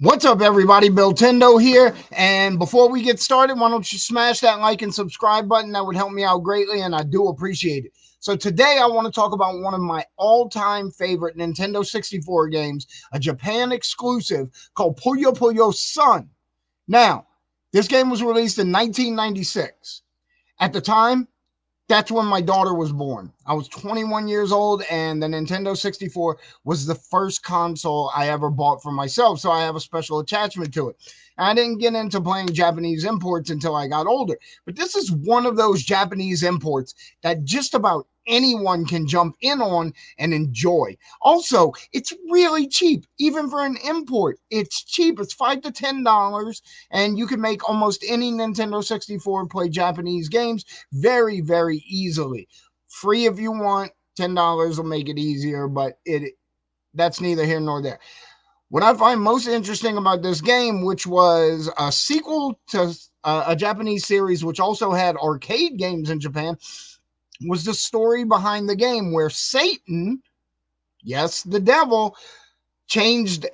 What's up, everybody? Bill Tendo here. And before we get started, why don't you smash that like and subscribe button? That would help me out greatly, and I do appreciate it. So today I want to talk about one of my all-time favorite Nintendo 64 games, a Japan exclusive called Puyo Puyo Sun. Now, this game was released in 1996. At the time, that's when my daughter was born. I was 21 years old, and the Nintendo 64 was the first console I ever bought for myself, so I have a special attachment to it. I didn't get into playing Japanese imports until I got older, but this is one of those Japanese imports that just about anyone can jump in on and enjoy. Also, it's really cheap, even for an import. It's cheap. It's $5 to $10, and you can make almost any Nintendo 64 play Japanese games very, very easily. Free if you want. $10 will make it easier, but that's neither here nor there. What I find most interesting about this game, which was a sequel to a Japanese series, which also had arcade games in Japan, was the story behind the game where Satan, yes, the devil, changed,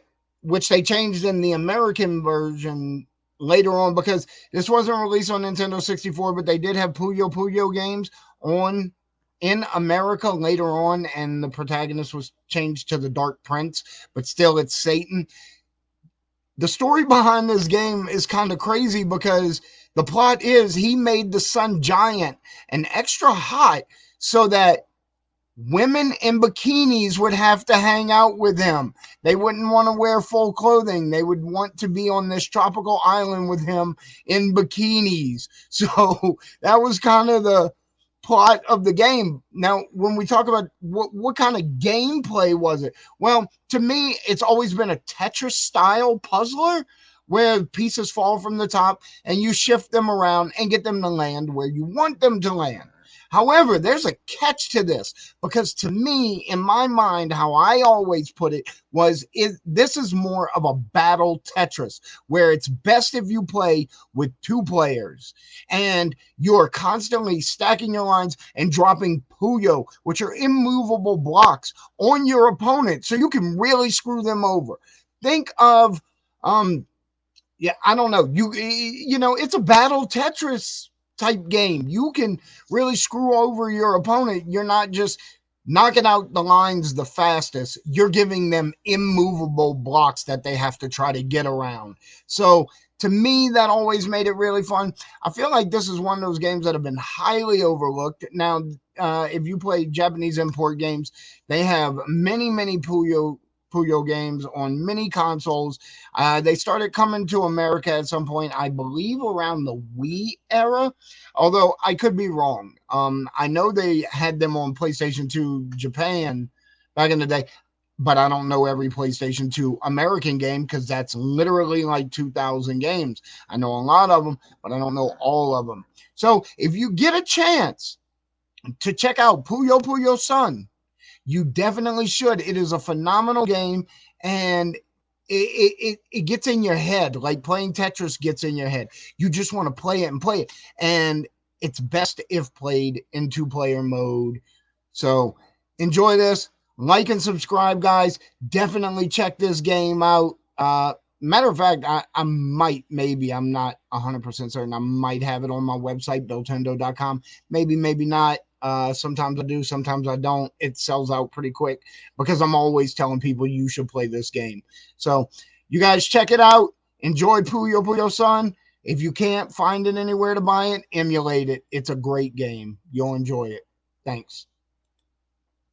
which they changed in the American version later on, because this wasn't released on Nintendo 64, but they did have Puyo Puyo games on in America later on, and the protagonist was changed to the Dark Prince, but still it's Satan. The story behind this game is kind of crazy because the plot is he made the sun giant and extra hot so that women in bikinis would have to hang out with him. They wouldn't want to wear full clothing. They would want to be on this tropical island with him in bikinis. So that was kind of the plot of the game. Now, when we talk about what kind of gameplay was it? Well, to me, it's always been a Tetris style puzzler where pieces fall from the top and you shift them around and get them to land where you want them to land. However, there's a catch to this, because to me, in my mind, how I always put it was this is more of a battle Tetris, where it's best if you play with two players and you're constantly stacking your lines and dropping Puyo, which are immovable blocks, on your opponent so you can really screw them over. Think of yeah, I don't know. It's a battle Tetris type game. You can really screw over your opponent. You're not just knocking out the lines the fastest. You're giving them immovable blocks that they have to try to get around. So to me, that always made it really fun. I feel like this is one of those games that have been highly overlooked. Now, if you play Japanese import games, they have many, many Puyo games on many consoles. They started coming to America at some point, I believe around the Wii era, although I could be wrong. I know they had them on PlayStation 2 Japan back in the day, but I don't know every PlayStation 2 American game because that's literally like 2,000 games. I know a lot of them, but I don't know all of them. So if you get a chance to check out Puyo Puyo Sun, you definitely should. It is a phenomenal game, and it gets in your head like playing Tetris gets in your head. You just want to play it and play it, and it's best if played in two-player mode. So enjoy this. Like and subscribe, guys. Definitely check this game out. Matter of fact, I might, maybe, I'm not 100% certain. I might have it on my website, billtendo.com. Maybe not. Sometimes I do, sometimes I don't. It sells out pretty quick because I'm always telling people you should play this game. So you guys check it out. Enjoy Puyo Puyo Sun. If you can't find it anywhere to buy it, emulate it. It's a great game. You'll enjoy it. Thanks.